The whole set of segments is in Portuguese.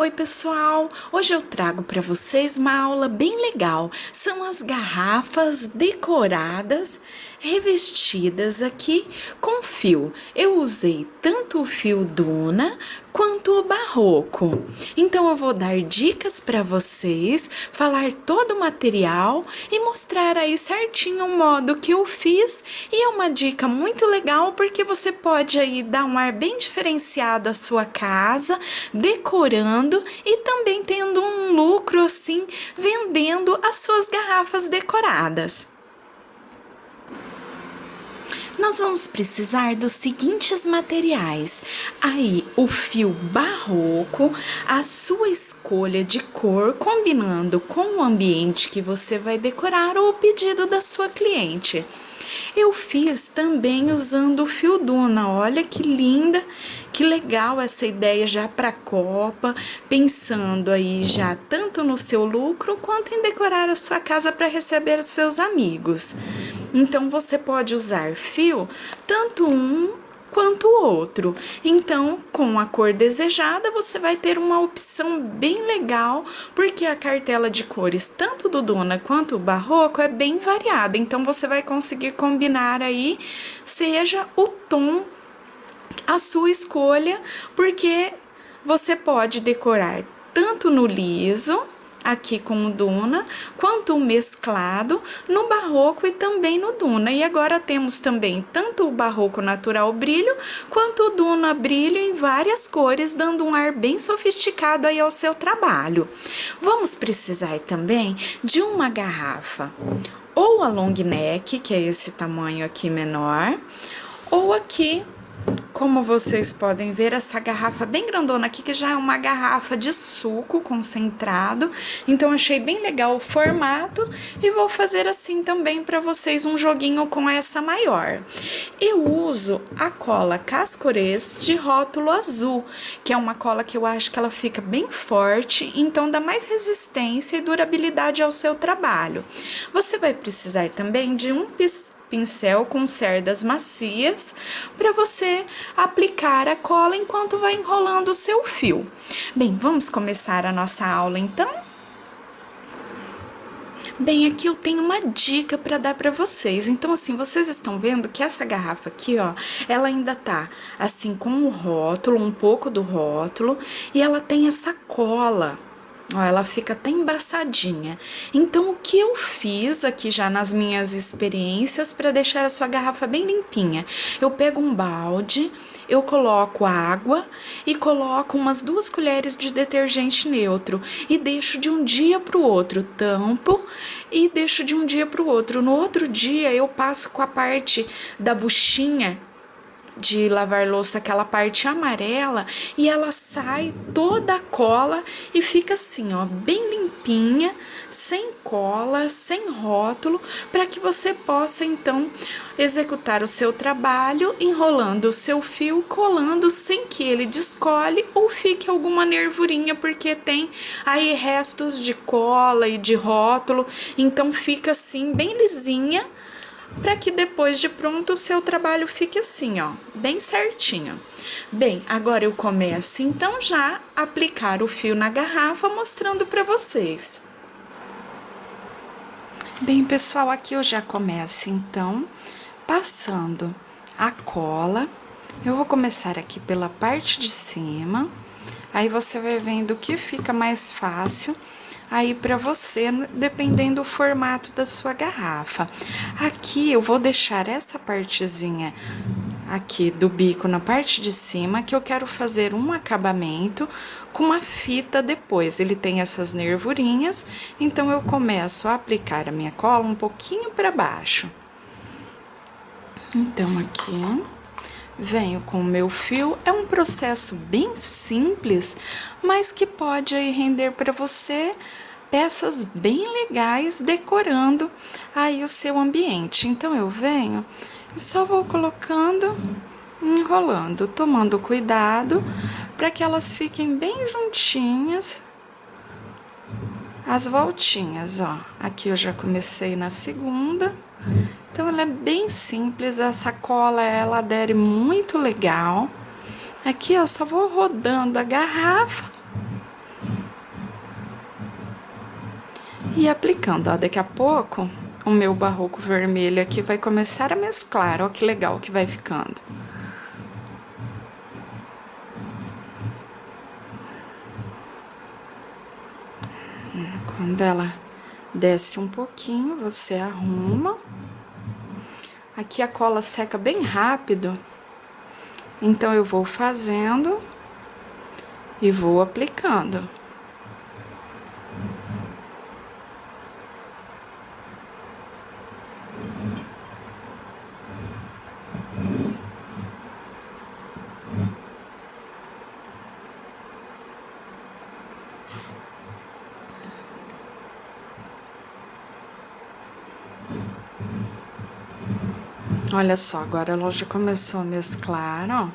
Oi, pessoal! Hoje eu trago para vocês uma aula bem legal. São as garrafas decoradas, revestidas aqui com fio. Eu usei tanto o fio Duna quanto o barroco. Então eu vou dar dicas para vocês, falar todo o material e mostrar aí certinho o modo que eu fiz. E é uma dica muito legal porque você pode aí dar um ar bem diferenciado à sua casa, decorando e também tendo um lucro assim, vendendo as suas garrafas decoradas. Nós vamos precisar dos seguintes materiais. Aí, o fio barroco, a sua escolha de cor, combinando com o ambiente que você vai decorar ou o pedido da sua cliente. Eu fiz também usando o fio Duna. Olha que linda, que legal essa ideia já para a Copa, pensando aí já tanto no seu lucro quanto em decorar a sua casa para receber os seus amigos. Então você pode usar fio tanto um quanto o outro. Então, com a cor desejada, você vai ter uma opção bem legal, porque a cartela de cores, tanto do Duna quanto o barroco, é bem variada. Então, você vai conseguir combinar aí, seja o tom, a sua escolha, porque você pode decorar tanto no liso, aqui com o Duna, quanto o mesclado no barroco e também no Duna. E agora temos também tanto o barroco natural brilho, quanto o Duna brilho em várias cores, dando um ar bem sofisticado aí ao seu trabalho. Vamos precisar também de uma garrafa, ou a long neck, que é esse tamanho aqui menor, ou aqui, como vocês podem ver, essa garrafa bem grandona aqui, que já é uma garrafa de suco concentrado. Então, achei bem legal o formato e vou fazer assim também para vocês um joguinho com essa maior. Eu uso a cola Cascorês de rótulo azul, que é uma cola que eu acho que ela fica bem forte, então dá mais resistência e durabilidade ao seu trabalho. Você vai precisar também de um pincel com cerdas macias para você aplicar a cola enquanto vai enrolando o seu fio. Bem, vamos começar a nossa aula então? Bem, aqui eu tenho uma dica para dar para vocês. Então, assim, vocês estão vendo que essa garrafa aqui, ó, ela ainda tá assim com o rótulo, um pouco do rótulo, e ela tem essa cola. Ó, ela fica até embaçadinha. Então, o que eu fiz aqui já nas minhas experiências para deixar a sua garrafa bem limpinha? Eu pego um balde, eu coloco água e coloco umas 2 colheres de detergente neutro e deixo de um dia para o outro, tampo e deixo de um dia para o outro. No outro dia, eu passo com a parte da buchinha de lavar louça, aquela parte amarela, e ela sai toda a cola e fica assim, ó, bem limpinha, sem cola, sem rótulo, para que você possa então executar o seu trabalho enrolando o seu fio, colando sem que ele descole ou fique alguma nervurinha, porque tem aí restos de cola e de rótulo, então fica assim bem lisinha, para que depois de pronto o seu trabalho fique assim, ó, bem certinho. Bem, agora eu começo então já a aplicar o fio na garrafa, mostrando para vocês. Bem, pessoal, aqui eu já começo então passando a cola. Eu vou começar aqui pela parte de cima, aí você vai vendo que fica mais fácil aí para você, dependendo do formato da sua garrafa. Aqui eu vou deixar essa partezinha aqui do bico na parte de cima, que eu quero fazer um acabamento com uma fita depois. Ele tem essas nervurinhas, então eu começo a aplicar a minha cola um pouquinho para baixo. Então aqui venho com o meu fio. É um processo bem simples, mas que pode aí render para você peças bem legais, decorando aí o seu ambiente. Então eu venho e só vou colocando, enrolando, tomando cuidado para que elas fiquem bem juntinhas, as voltinhas, ó. Aqui eu já comecei na segunda. Então ela é bem simples, essa cola ela adere muito legal. Aqui eu só vou rodando a garrafa E aplicando, ó, daqui a pouco o meu barroco vermelho aqui vai começar a mesclar, ó que legal que vai ficando. Quando ela desce um pouquinho, você arruma. Aqui a cola seca bem rápido, então eu vou fazendo e vou aplicando. Olha só, agora ela já começou a mesclar, ó.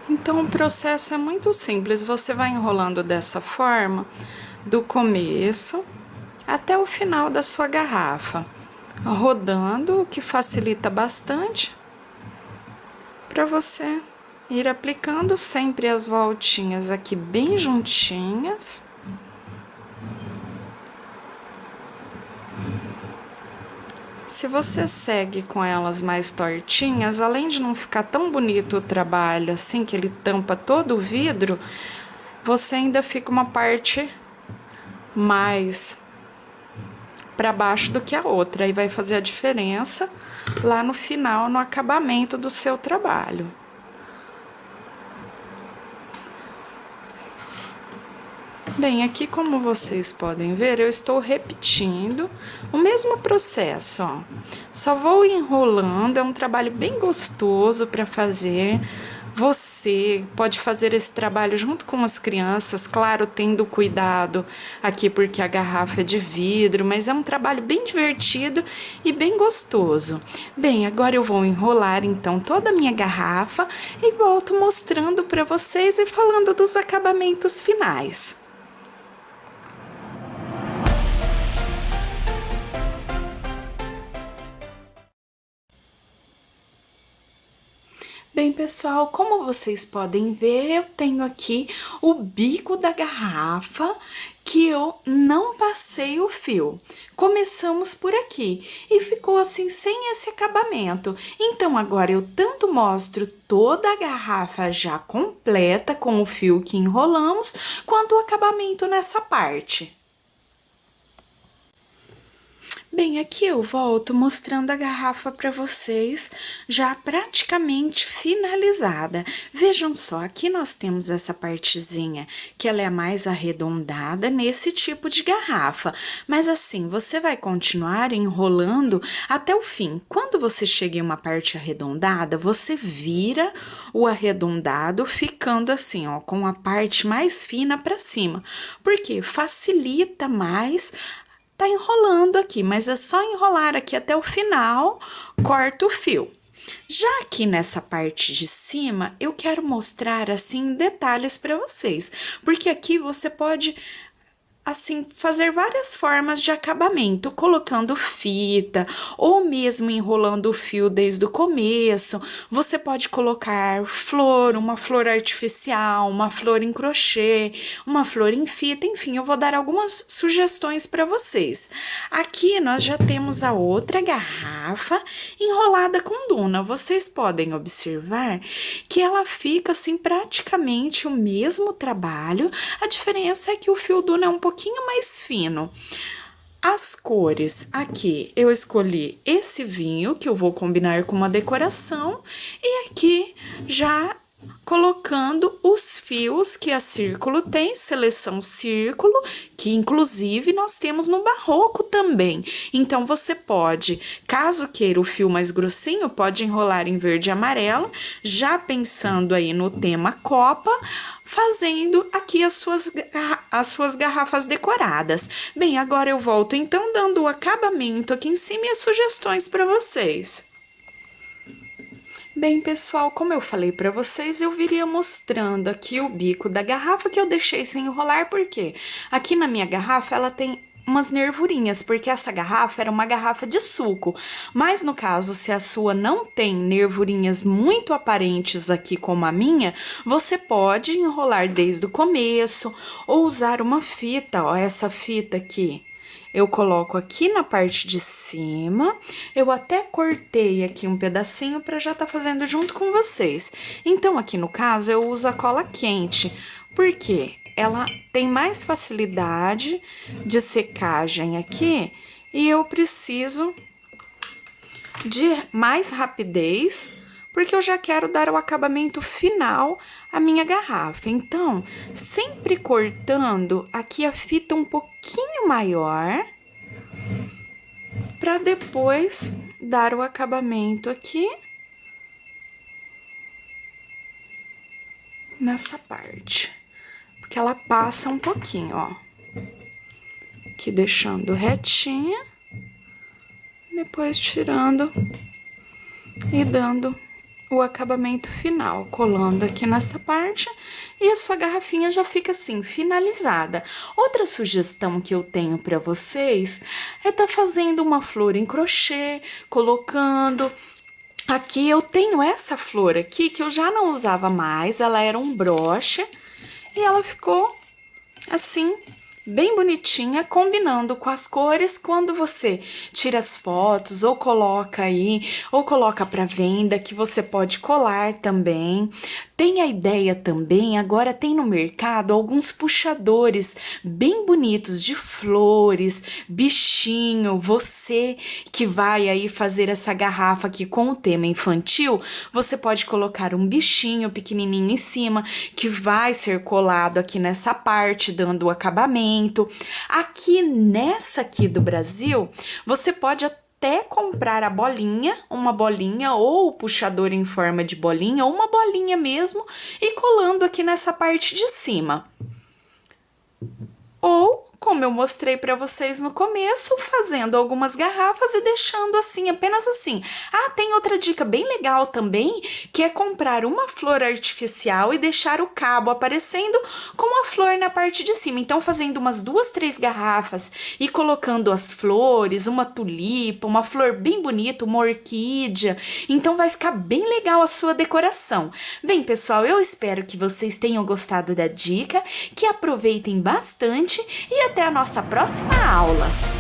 Então, o processo é muito simples. Você vai enrolando dessa forma, do começo até o final da sua garrafa, rodando, o que facilita bastante para você ir aplicando sempre as voltinhas aqui bem juntinhas. Se você segue com elas mais tortinhas, além de não ficar tão bonito o trabalho, assim que ele tampa todo o vidro, você ainda fica uma parte mais para baixo do que a outra, e vai fazer a diferença lá no final, no acabamento do seu trabalho. Bem, aqui como vocês podem ver, eu estou repetindo o mesmo processo, ó. Só vou enrolando, é um trabalho bem gostoso para fazer. Você pode fazer esse trabalho junto com as crianças, claro, tendo cuidado aqui porque a garrafa é de vidro, mas é um trabalho bem divertido e bem gostoso. Bem, agora eu vou enrolar então toda a minha garrafa e volto mostrando para vocês e falando dos acabamentos finais. Bem, pessoal, como vocês podem ver, eu tenho aqui o bico da garrafa que eu não passei o fio. Começamos por aqui e ficou assim sem esse acabamento. Então, agora eu tanto mostro toda a garrafa já completa com o fio que enrolamos, quanto o acabamento nessa parte. Bem, aqui eu volto mostrando a garrafa para vocês, já praticamente finalizada. Vejam só, aqui nós temos essa partezinha, que ela é mais arredondada nesse tipo de garrafa. Mas assim, você vai continuar enrolando até o fim. Quando você chega em uma parte arredondada, você vira o arredondado, ficando assim, ó, com a parte mais fina para cima. Porque facilita mais. Tá enrolando aqui, mas é só enrolar aqui até o final, corta o fio. Já aqui nessa parte de cima, eu quero mostrar assim detalhes para vocês, porque aqui você pode assim fazer várias formas de acabamento, colocando fita ou mesmo enrolando o fio desde o começo. Você pode colocar flor, uma flor artificial, uma flor em crochê, uma flor em fita, enfim, eu vou dar algumas sugestões para vocês. Aqui nós já temos a outra garrafa enrolada com duna. Vocês podem observar que ela fica assim praticamente o mesmo trabalho. A diferença é que o fio duna é um pouquinho mais fino. As cores, aqui eu escolhi esse vinho, que eu vou combinar com uma decoração, e aqui já colocando os fios que a Círculo tem, seleção Círculo, que inclusive nós temos no Barroco também. Então, você pode, caso queira o fio mais grossinho, pode enrolar em verde e amarelo, já pensando aí no tema Copa, fazendo aqui as suas garrafas decoradas. Bem, agora eu volto então dando o acabamento aqui em cima e as sugestões para vocês. Bem, pessoal, como eu falei para vocês, eu viria mostrando aqui o bico da garrafa que eu deixei sem enrolar, porque aqui na minha garrafa ela tem umas nervurinhas, porque essa garrafa era uma garrafa de suco. Mas no caso, se a sua não tem nervurinhas muito aparentes aqui como a minha, você pode enrolar desde o começo ou usar uma fita, ó, essa fita aqui. Eu coloco aqui na parte de cima, eu até cortei aqui um pedacinho para já tá fazendo junto com vocês. Então, aqui no caso, eu uso a cola quente, porque ela tem mais facilidade de secagem aqui e eu preciso de mais rapidez, porque eu já quero dar o acabamento final à minha garrafa. Então, sempre cortando aqui a fita um pouquinho maior, para depois dar o acabamento aqui nessa parte, porque ela passa um pouquinho, ó. Aqui deixando retinha, depois tirando e dando o acabamento final, colando aqui nessa parte, e a sua garrafinha já fica assim, finalizada. Outra sugestão que eu tenho para vocês é tá fazendo uma flor em crochê, colocando. Aqui eu tenho essa flor aqui que eu já não usava mais, ela era um broche e ela ficou assim, bem bonitinha, combinando com as cores. Quando você tira as fotos ou coloca aí, ou coloca para venda, que você pode colar também. Tem a ideia também, agora tem no mercado alguns puxadores bem bonitos de flores, bichinho. Você que vai aí fazer essa garrafa aqui com o tema infantil, você pode colocar um bichinho pequenininho em cima, que vai ser colado aqui nessa parte, dando o acabamento. Aqui nessa aqui do Brasil, você pode até comprar a bolinha, uma bolinha ou o puxador em forma de bolinha, ou uma bolinha mesmo, e colando aqui nessa parte de cima. Ou, como eu mostrei para vocês no começo, fazendo algumas garrafas e deixando assim, apenas assim. Ah, tem outra dica bem legal também, que é comprar uma flor artificial e deixar o cabo aparecendo com a flor na parte de cima. Então, fazendo umas 2, 3 garrafas e colocando as flores, uma tulipa, uma flor bem bonita, uma orquídea. Então, vai ficar bem legal a sua decoração. Bem, pessoal, eu espero que vocês tenham gostado da dica, que aproveitem bastante e até a nossa próxima aula!